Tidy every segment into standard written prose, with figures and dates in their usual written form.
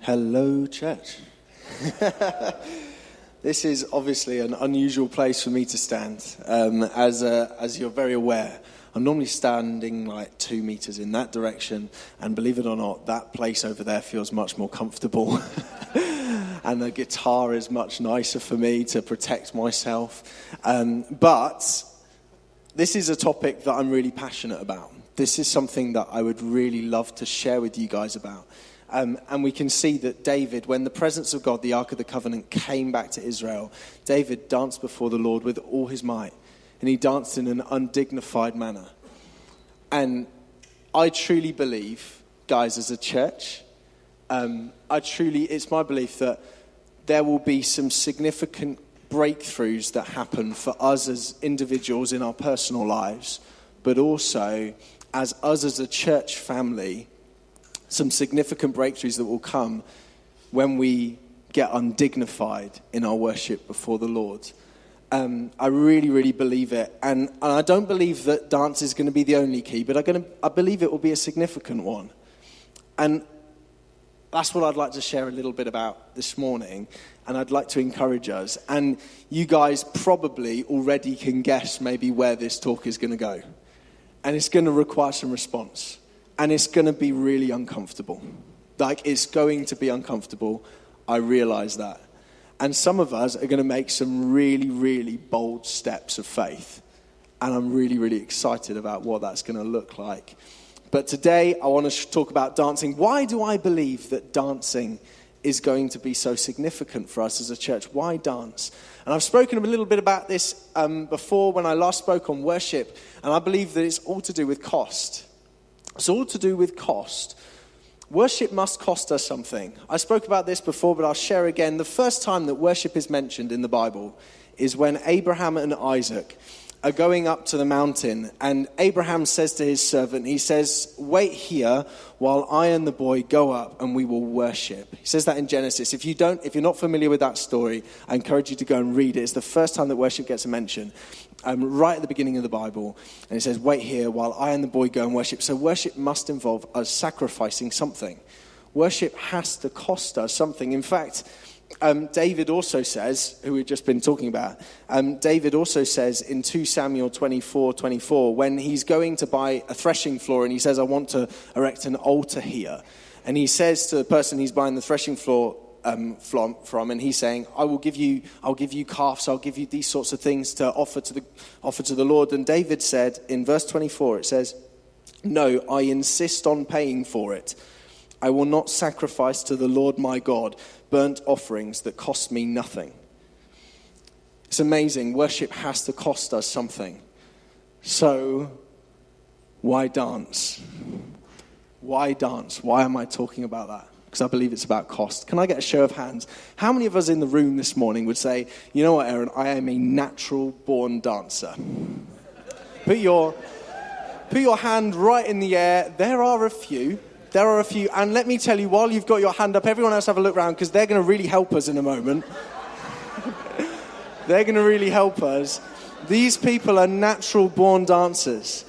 Hello, church. This is obviously an unusual place for me to stand. As you're very aware, I'm normally standing like 2 meters in that direction, and believe it or not, that place over there feels much more comfortable. And the guitar is much nicer for me to protect myself. But this is a topic that I'm really passionate about. This is something that I would really love to share with you guys about. And we can see that David, when the presence of God, the Ark of the Covenant, came back to Israel, David danced before the Lord with all his might. And he danced in an undignified manner. And I truly believe, guys, as a church, it's my belief that there will be some significant breakthroughs that happen for us as individuals in our personal lives, but also as us as a church family, some significant breakthroughs that will come when we get undignified in our worship before the Lord. I really, really believe it. And I don't believe that dance is going to be the only key, but I believe it will be a significant one. And that's what I'd like to share a little bit about this morning. And I'd like to encourage us. And you guys probably already can guess maybe where this talk is going to go. And it's going to require some response. And it's going to be really uncomfortable. It's going to be uncomfortable. I realize that. And some of us are going to make some really, really bold steps of faith. And I'm really, really excited about what that's going to look like. But today, I want to talk about dancing. Why do I believe that dancing is going to be so significant for us as a church? Why dance? And I've spoken a little bit about this before when I last spoke on worship. And I believe that it's all to do with cost. It's all to do with cost. Worship must cost us something. I spoke about this before, but I'll share again. The first time that worship is mentioned in the Bible is when Abraham and Isaac are going up to the mountain. And Abraham says to his servant, he says, "Wait here while I and the boy go up and we will worship." He says that in Genesis. If you're not familiar with that story, I encourage you to go and read it. It's the first time that worship gets a mention. Right at the beginning of the Bible. And it says, "Wait here while I and the boy go and worship." So worship must involve us sacrificing something. Worship has to cost us something. In fact, David also says, who we've just been talking about, David also says in 2 Samuel 24, when he's going to buy a threshing floor and he says, "I want to erect an altar here." And he says to the person he's buying the threshing floor from, and he's saying, I'll give you calves, I'll give you these sorts of things to offer to the Lord. And David said in verse 24, it says, "No, I insist on paying for it. I will not sacrifice to the Lord my God burnt offerings that cost me nothing." It's amazing. Worship has to cost us something. So, why dance? Why dance? Why am I talking about that? Because I believe it's about cost. Can I get a show of hands? How many of us in the room this morning would say, "You know what, Aaron, I am a natural-born dancer"? Put your hand right in the air. There are a few. And let me tell you, while you've got your hand up, everyone else have a look around, because they're going to really help us in a moment. They're going to really help us. These people are natural-born dancers.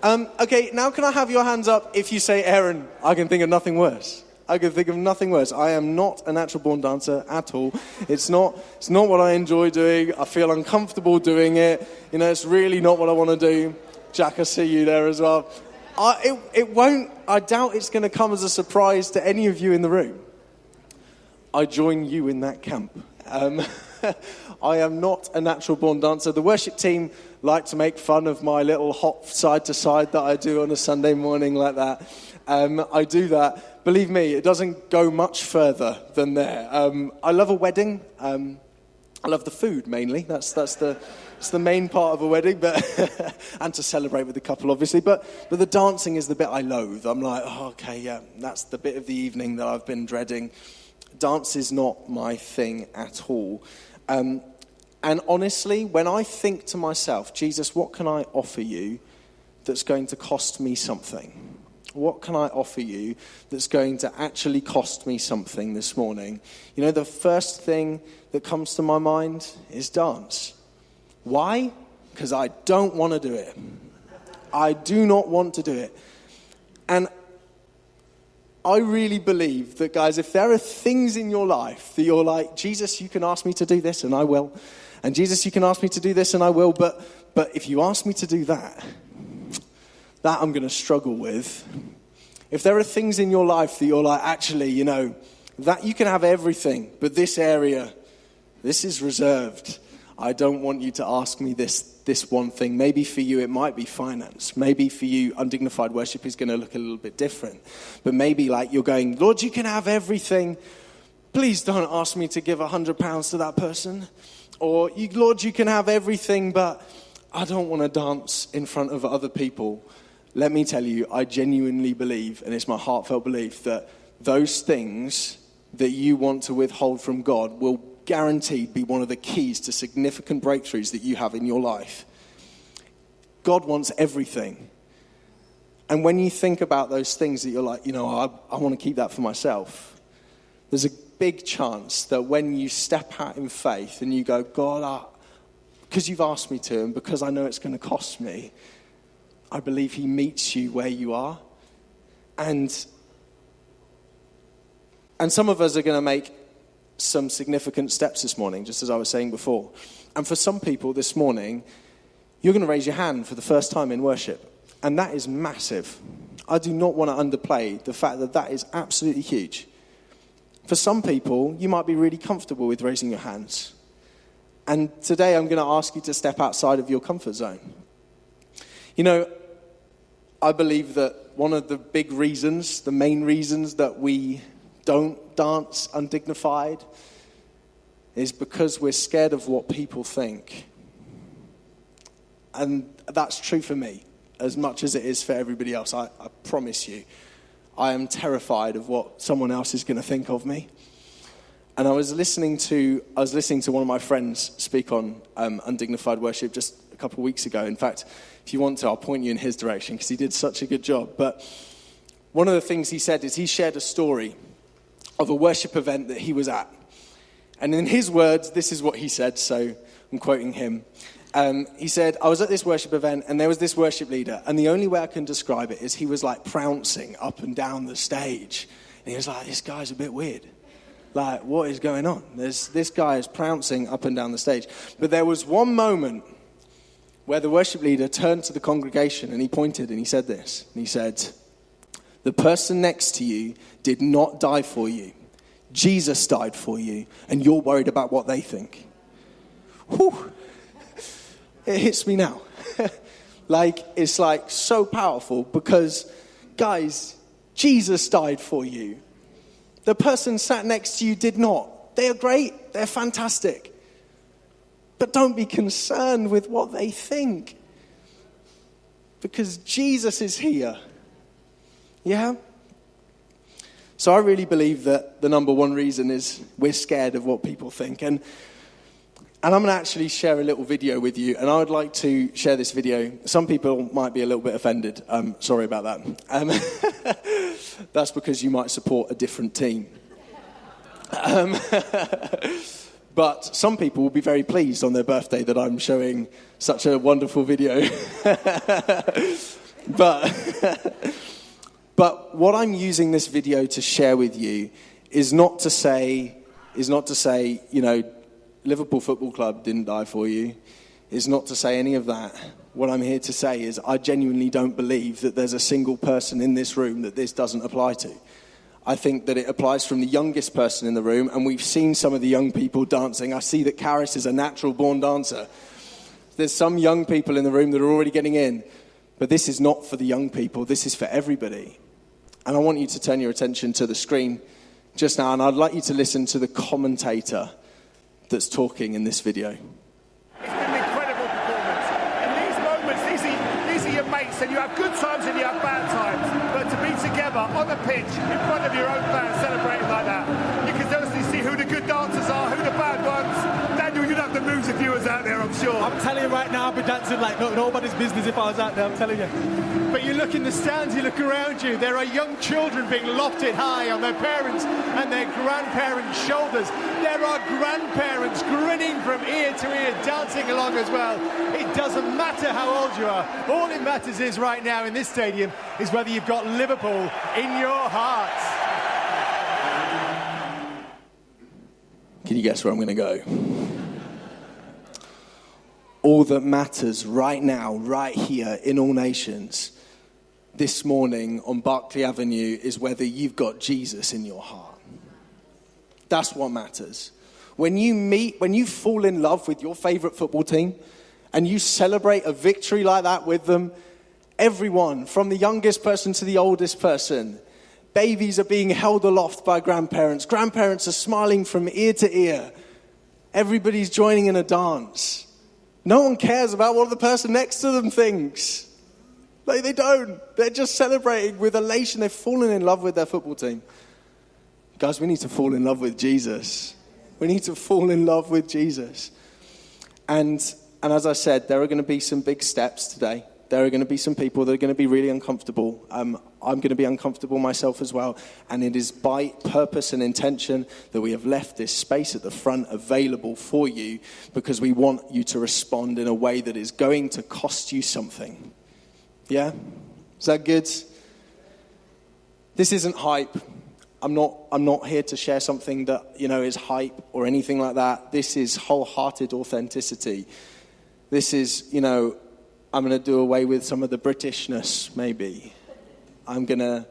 Okay, now can I have your hands up if you say, "Aaron, I can think of nothing worse"? I can think of nothing worse. I am not a natural-born dancer at all. It's not what I enjoy doing. I feel uncomfortable doing it. It's really not what I want to do. Jack, I see you there as well. I doubt it's going to come as a surprise to any of you in the room. I join you in that camp. I am not a natural-born dancer. The worship team like to make fun of my little hop side to side that I do on a Sunday morning like that. I do that. Believe me, it doesn't go much further than there. I love a wedding. I love the food mainly. It's the main part of a wedding, but and to celebrate with the couple, obviously. But the dancing is the bit I loathe. I'm like, oh, okay, yeah, that's the bit of the evening that I've been dreading. Dance is not my thing at all. And honestly, when I think to myself, Jesus, what can I offer you that's going to cost me something? What can I offer you that's going to actually cost me something this morning? The first thing that comes to my mind is dance. Why? Because I don't want to do it. I do not want to do it. And I really believe that, guys, if there are things in your life that you're like, Jesus, you can ask me to do this and I will. And Jesus, you can ask me to do this and I will. But if you ask me to do that I'm going to struggle with. If there are things in your life that you're like, actually, you know, that you can have everything, but this area, this is reserved. I don't want you to ask me this one thing. Maybe for you it might be finance. Maybe for you undignified worship is going to look a little bit different. But maybe like you're going, Lord, you can have everything. Please don't ask me to give £100 to that person. Or, Lord, you can have everything, but I don't want to dance in front of other people. Let me tell you, I genuinely believe, and it's my heartfelt belief, that those things that you want to withhold from God will guaranteed be one of the keys to significant breakthroughs that you have in your life. God wants everything. And when you think about those things that you're like, you know, I want to keep that for myself, there's a big chance that when you step out in faith and you go, God, because you've asked me to and because I know it's going to cost me, I believe he meets you where you are. And some of us are going to make some significant steps this morning, just as I was saying before. And for some people this morning, you're going to raise your hand for the first time in worship. And that is massive. I do not want to underplay the fact that that is absolutely huge. For some people, you might be really comfortable with raising your hands. And today I'm going to ask you to step outside of your comfort zone. You know, I believe that one of the big reasons, the main reasons that we don't dance undignified is because we're scared of what people think. And that's true for me as much as it is for everybody else. I promise you, I am terrified of what someone else is going to think of me. And I was listening to one of my friends speak on undignified worship just a couple of weeks ago. In fact, if you want to, I'll point you in his direction because he did such a good job. But one of the things he said is he shared a story of a worship event that he was at. And in his words, this is what he said, so I'm quoting him. He said, I was at this worship event and there was this worship leader, and the only way I can describe it is he was like prouncing up and down the stage. And he was like, this guy's a bit weird. Like, what is going on? This guy is prouncing up and down the stage. But there was one moment where the worship leader turned to the congregation and he pointed and he said this. And he said, the person next to you did not die for you. Jesus died for you, and you're worried about what they think. Whew. It hits me now. It's like so powerful because, guys, Jesus died for you. The person sat next to you did not. They are great. They're fantastic. But don't be concerned with what they think, because Jesus is here. Yeah? So I really believe that the number one reason is we're scared of what people think. And I'm going to actually share a little video with you. And I would like to share this video. Some people might be a little bit offended. Sorry about that. That's because you might support a different team. But some people will be very pleased on their birthday that I'm showing such a wonderful video. But what I'm using this video to share with you is not to say, you know, Liverpool Football Club didn't die for you. Is not to say any of that. What I'm here to say is I genuinely don't believe that there's a single person in this room that this doesn't apply to. I think that it applies from the youngest person in the room, and we've seen some of the young people dancing. I see that Karis is a natural born dancer. There's some young people in the room that are already getting in. But this is not for the young people. This is for everybody. And I want you to turn your attention to the screen just now, and I'd like you to listen to the commentator that's talking in this video. It's been an incredible performance. In these moments, these are your mates, and you have good times and you have bad times. But to be together on the pitch in front of your own fans celebrating like that, you can honestly see who the good dancers are, who the bad ones. Daniel, you'd have the moves of viewers out there, I'm sure. I'm telling you right now, I'd be dancing like nobody's business if I was out there, I'm telling you. But you look in the stands, you look around you, there are young children being lofted high on their parents' and their grandparents' shoulders. There are grandparents grinning from ear to ear, dancing along as well. It doesn't matter how old you are. All it matters is right now in this stadium is whether you've got Liverpool in your hearts. Can you guess where I'm going to go? All that matters right now, right here in All Nations, this morning on Berkeley Avenue, is whether you've got Jesus in your heart. That's what matters. When you fall in love with your favorite football team and you celebrate a victory like that with them, everyone, from the youngest person to the oldest person, babies are being held aloft by grandparents. Grandparents are smiling from ear to ear. Everybody's joining in a dance. No one cares about what the person next to them thinks. Like, they don't. They're just celebrating with elation. They've fallen in love with their football team. Guys, we need to fall in love with Jesus. We need to fall in love with Jesus. And as I said, there are going to be some big steps today. There are going to be some people that are going to be really uncomfortable. I'm going to be uncomfortable myself as well. And it is by purpose and intention that we have left this space at the front available for you, because we want you to respond in a way that is going to cost you something. Yeah? Is that good? This isn't hype. I'm not here to share something that, is hype or anything like that. This is wholehearted authenticity. This is, I'm going to do away with some of the Britishness, maybe. I'm going to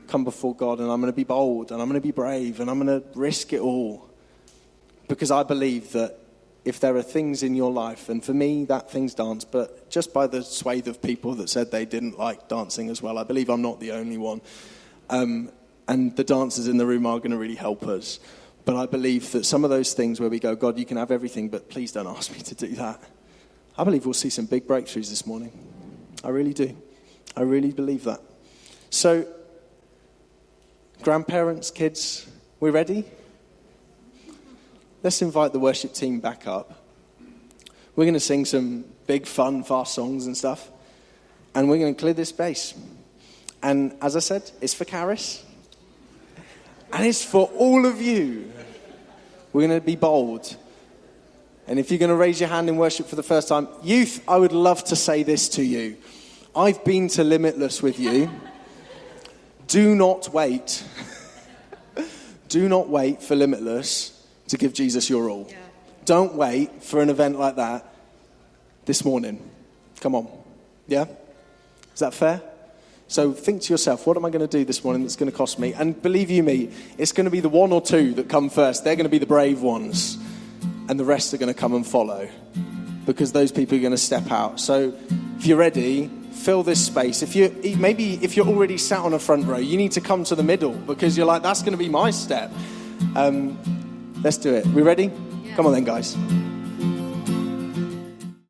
come before God, and I'm going to be bold, and I'm going to be brave, and I'm going to risk it all. Because I believe that if there are things in your life, and for me, that thing's dance, but just by the swathe of people that said they didn't like dancing as well, I believe I'm not the only one. And the dancers in the room are going to really help us. But I believe that some of those things where we go, God, you can have everything, but please don't ask me to do that. I believe we'll see some big breakthroughs this morning. I really do. I really believe that. So, grandparents, kids, we ready? Let's invite the worship team back up. We're going to sing some big, fun, fast songs and stuff. And we're going to clear this space. And as I said, it's for Karis. And it's for all of you. We're going to be bold. And if you're going to raise your hand in worship for the first time, youth, I would love to say this to you. I've been to Limitless with you. Do not wait. Do not wait for Limitless to give Jesus your all. Yeah. Don't wait for an event like that this morning. Come on. Yeah? Is that fair? So think to yourself, what am I going to do this morning that's going to cost me? And believe you me, it's going to be the one or two that come first. They're going to be the brave ones. And the rest are going to come and follow, because those people are going to step out. So if you're ready, fill this space. If you're already sat on a front row, you need to come to the middle, because you're like, that's going to be my step. Let's do it. We ready? Yeah. Come on then, guys.